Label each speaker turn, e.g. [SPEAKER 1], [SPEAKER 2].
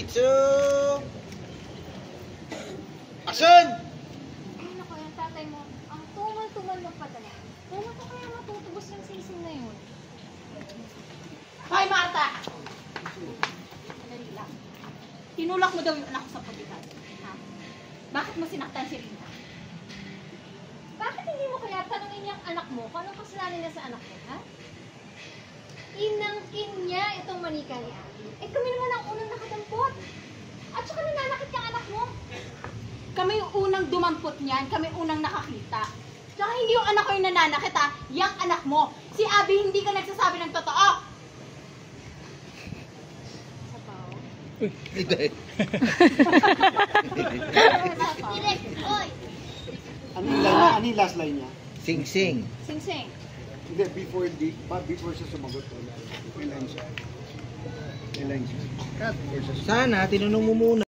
[SPEAKER 1] 2, action!
[SPEAKER 2] Ay, naku, yung tatay mo, ang tumal-tumal mo pa talaga. Kailan ko kaya matutubos yung sisig na yun?
[SPEAKER 3] Hoy, Marta! Madali lang. Tinulak mo daw yung anak ko sa pagbitan. Ha? Bakit mo sinaktan si Rita?
[SPEAKER 2] Bakit hindi mo kaya tanungin yung anak mo kung anong kasalanan niya sa anak mo, ha? Inangkin niya itong manika ni Ate. Eh, kami naman ang unang nakadampot. At saka nananakit yung anak mo.
[SPEAKER 3] Kami yung unang dumampot niyan, kami unang nakakita. Tsaka hindi yung anak ko yung nananakit ha, yung anak mo. Si Abby, hindi ka nagsasabi ng totoo.
[SPEAKER 2] Sa pao.
[SPEAKER 1] Hindi.
[SPEAKER 2] Direk, oy!
[SPEAKER 4] Ano yung last line niya?
[SPEAKER 1] Sing-sing.
[SPEAKER 2] Sing-sing.
[SPEAKER 4] Hindi, before siya sumagot. May line siya. May line siya. Before siya
[SPEAKER 1] Sana, tinanong mo muna.